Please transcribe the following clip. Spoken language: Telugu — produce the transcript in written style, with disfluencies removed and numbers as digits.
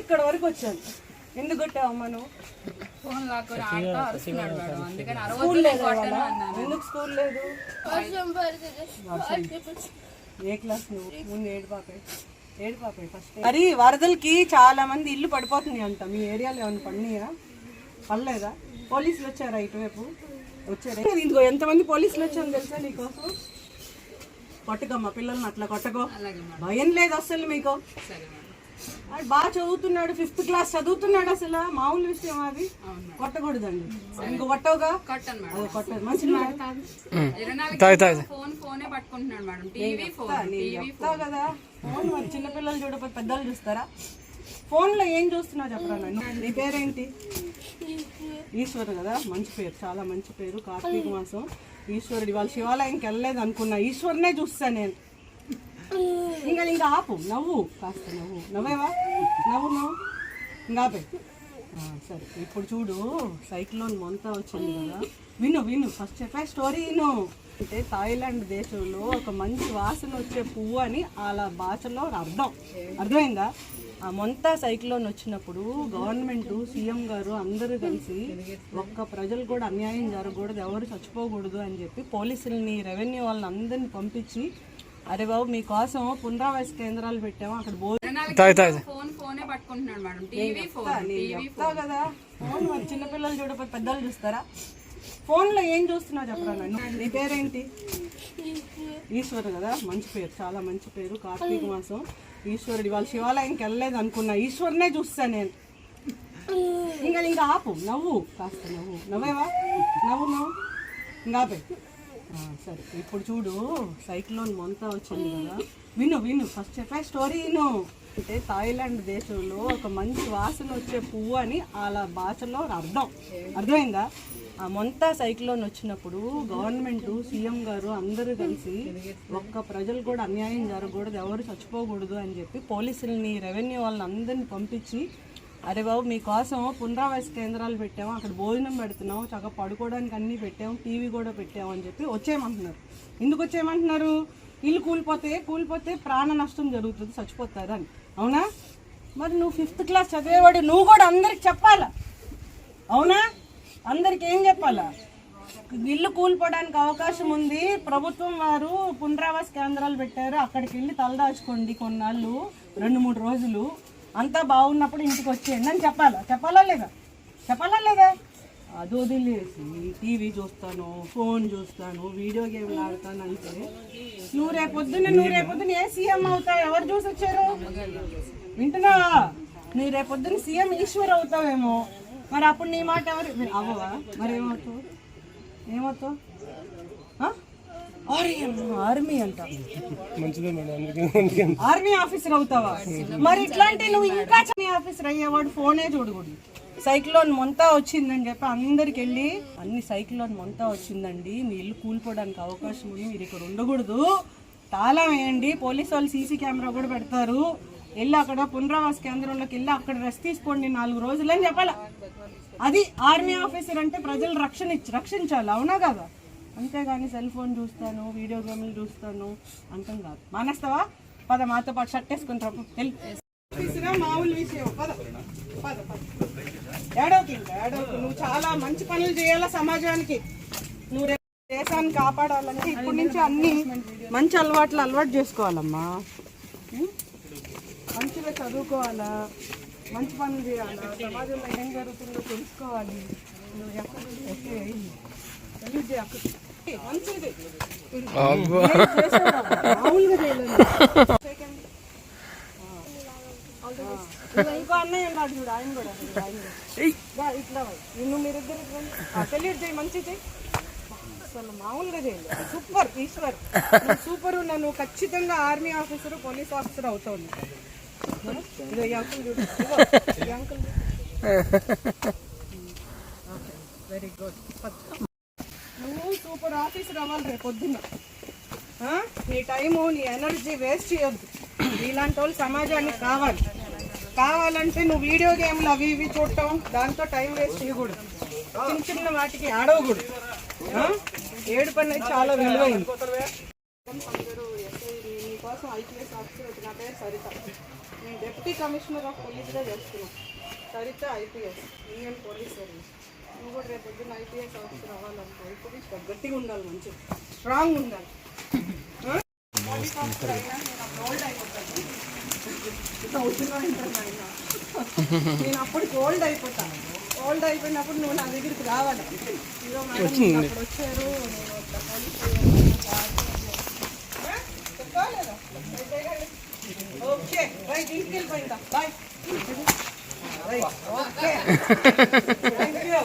ఇక్కడ వరకు వచ్చాను. ఎందుకు కొట్టావమ్మా నువ్వు? స్కూల్ లేదు, ఎందుకు స్కూల్ లేదు? ఏ క్లాస్ నువ్వు? ముందు ఏడు పాపే ఫస్ట్. మరి వరదలకి చాలా మంది ఇల్లు పడిపోతున్నాయి అంట. మీ ఏరియాలో ఏమైనా పడినాయా? పడలేదా? పోలీసులు వచ్చారా ఇటువైపు? వచ్చారా? ఇంకో ఎంతమంది పోలీసులు వచ్చారని తెలుసా నీకోసం? కొట్టకమ్మా పిల్లల్ని, అట్లా కొట్టకో. భయం లేదు అసలు మీకు. బాగా చదువుతున్నాడు, 5th క్లాస్ చదువుతున్నాడు. అసలు మామూలు విషయం అది. కొట్టకూడదండి. ఇంకో కొట్టవుగా? కొట్టదు. మంచి చెప్తావు కదా. ఫోన్ మరి చిన్నపిల్లలు చూడకపోతే పెద్దలు చూస్తారా? ఫోన్లో ఏం చూస్తున్నావు చెప్పరా? నీ పేరేంటి? ఈశ్వరు కదా, మంచి పేరు, చాలా మంచి పేరు. కార్తీక మాసం ఈశ్వరుడు. ఇవాళ శివాలయంకి వెళ్ళలేదు అనుకున్నా, ఈశ్వరునే చూస్తాను నేను. ఇంకా ఆపు, నవ్వు, కాస్త నవ్వేవా? నవ్వు ఇంకా ఆపే. సరే, ఇప్పుడు చూడు, సైక్లోన్ మొంతా వచ్చింది కదా. విను ఫస్ట్ చెప్పే స్టోరీ విను. అంటే థాయిలాండ్ దేశంలో ఒక మంచి వాసన వచ్చే పువ్వు అని అలా భాషలో అర్థమైందా? ఆ మొంతా సైక్లోన్ వచ్చినప్పుడు గవర్నమెంట్, సీఎం గారు అందరూ కలిసి ఒక్క ప్రజలు కూడా అన్యాయం జరగకూడదు, ఎవరు చచ్చిపోకూడదు అని చెప్పి పోలీసులని, రెవెన్యూ వాళ్ళని అందరినీ పంపించి, అరే బాబు మీకోసం పునరావాస కేంద్రాలు పెట్టాము, అక్కడ చెప్తావు కదా. ఫోన్ మరి చిన్నపిల్లలు చూడకపోతే పెద్దలు చూస్తారా? ఫోన్లో ఏం చూస్తున్నావు చెప్పరా? నీ పేరేంటి? ఈశ్వరు కదా, మంచి పేరు, చాలా మంచి పేరు. కార్తీక మాసం ఈశ్వరుడు. ఇవాళ శివాలయంకి వెళ్ళలేదు అనుకున్నా, ఈశ్వరునే చూస్తాను నేను. ఇంకా ఆపు, నవ్వు, కాస్త నవ్వేవా? నవ్వు ఇంకా ఆపే. సరే, ఇప్పుడు చూడు, సైక్లోన్ మొంతా వచ్చింది కదా. విను ఫస్ట్ చెప్పే స్టోరీ విను. అంటే థాయిలాండ్ దేశంలో ఒక మంచి వాసన వచ్చే పువ్వు అని అలా భాషలో అర్థమైందా? ఆ మొంతా సైక్లోన్ వచ్చినప్పుడు గవర్నమెంట్, సీఎం గారు అందరూ కలిసి ఒక్క ప్రజలు కూడా అన్యాయం జరగకూడదు, ఎవరు చచ్చిపోకూడదు అని చెప్పి పోలీసులని, రెవెన్యూ వాళ్ళని అందరినీ పంపించి, అరే బాబు మీకోసం పునరావాస కేంద్రాలు పెట్టాము, అక్కడ భోజనం పెడుతున్నాం, చక్కగా పడుకోవడానికి అన్నీ పెట్టాము, టీవీ కూడా పెట్టాము అని చెప్పి వచ్చేయమంటున్నారు. ఎందుకు వచ్చేయమంటున్నారు? ఇల్లు కూలిపోతే ప్రాణ నష్టం జరుగుతుంది, చచ్చిపోతారు అని. అవునా? మరి నువ్వు 5th క్లాస్ చదివేవాడు, నువ్వు కూడా అందరికి చెప్పాలా? అవునా? అందరికి ఏం చెప్పాలా? ఇల్లు కూలిపోవడానికి అవకాశం ఉంది, ప్రభుత్వం వారు పునరావాస కేంద్రాలు పెట్టారు, అక్కడికి వెళ్ళి తలదాచుకోండి కొన్నాళ్ళు, 2-3 రోజులు, అంతా బాగున్నప్పుడు ఇంటికి వచ్చేయండి అని చెప్పాలా లేదా? అది వదిలేసి టీవీ చూస్తాను, ఫోన్ చూస్తాను, వీడియో గేమ్లు ఆడతాను అంటే నువ్వు రేపొద్దున ఏ సీఎం అవుతావు? ఎవరు చూసి వచ్చారు? వింటున్నావా? నువ్వు రేపొద్దున సీఎం ఈశ్వర్ అవుతావేమో. మరి అప్పుడు నీ మాట ఎవరు అవ్వవా? మరి ఏమవుతావు? ఆర్మీ అంట, ఆర్మీ ఆఫీసర్ అవుతావా? మరి ఇట్లాంటి నువ్వు ఇంకా ఆఫీసర్ అయ్యేవాడు ఫోనే చూడకూడదు. సైక్లోన్ మొంతా వచ్చిందని చెప్పి అందరికి వెళ్ళి, సైక్లోన్ మొంతా వచ్చిందండి, మీ ఇల్లు కూలిపోవడానికి అవకాశం ఉంది, మీరు ఇక్కడ ఉండకూడదు, తాళం వేయండి, పోలీసు వాళ్ళు సీసీ కెమెరా కూడా పెడతారు, వెళ్ళి అక్కడ పునరావాస కేంద్రంలోకి వెళ్ళి అక్కడ రెస్ట్ తీసుకోండి 4 రోజులు అని చెప్పాలా. అది ఆర్మీ ఆఫీసర్ అంటే ప్రజలు రక్షించాలి. అవునా కదా? అంతేగాని సెల్ ఫోన్ చూస్తాను, వీడియో గేమ్లు చూస్తాను అంటాం కాదు. మానేస్తావా? పద, మాతో పాటు షర్ట్ వేసుకుంటాము. మామూలు విషయం. ఏడవకు, నువ్వు చాలా మంచి పనులు చేయాలా సమాజానికి. నువ్వు దేశాన్ని కాపాడాలంటే ఇప్పటి నుంచి అన్ని మంచి అలవాటు చేసుకోవాలమ్మా. మంచిగా చదువుకోవాలా, మంచి పనులు చేయాలా, సమాజంలో ఏం జరుగుతుందో తెలుసుకోవాలి. నువ్వు ఎక్కడ మంచిది మామూలుగా చేయలేదు. ఇంకో అన్నయ్య ఉన్నాడు చూడు, ఆయన కూడా ఇట్లా మీరిద్దరు సెల్యూట్ చేయి, మంచి చేయి. అసలు మామూలుగా చేయలేదు. Super Eshwar, super. నన్ను ఖచ్చితంగా ఆర్మీ ఆఫీసర్, పోలీస్ ఆఫీసర్ అవుతావు. ఇదో ఈ అంకుల్ చూడు, ఈ అంకుల్ వెరీ గుడ్. నువ్వు సూపర్ ఆఫీసర్ అవ్వాలి రేపు పొద్దున్న. నీ టైము, నీ ఎనర్జీ వేస్ట్ చేయొద్దు. ఇలాంటి వాళ్ళు సమాజానికి కావాలంటే నువ్వు వీడియో గేమ్లు అవి ఇవి చూడటం, దాంతో టైం వేస్ట్ చేయకూడదు. చిన్న వాటికి ఆడవకూడదు. ఏడుపు అనేది చాలా విలువైంది. నీకోసం IPS ఆఫీసర్, నా పేరు సరిత. నేను డిప్యూటీ కమిషనర్ ఆఫ్ పోలీస్గా చేస్తున్నాను. Saritha IPS, Indian police service. నువ్వు కూడా రేపు పొద్దున్న ఐపీఎస్ ఆఫీసర్ అవ్వాలనుకో, ఇప్పుడు గట్టిగా ఉండాలి, మంచిగా స్ట్రాంగ్ ఉండాలి. పోలీస్ ఆఫీసర్ అయినా నేను అప్పుడు ఓల్డ్ అయిపోతాను. నేను అప్పటికి ఓల్డ్ అయిపోతాను. ఓల్డ్ అయిపోయినప్పుడు నువ్వు నా దగ్గరికి రావాలి. ఇదో మేడం అప్పుడు వచ్చారు, నేను పోలీస్ చెప్పాలేదా? ఓకే రైట్, ఇంటికి వెళ్ళిపోయిందా? బాయ్. Okay thank you.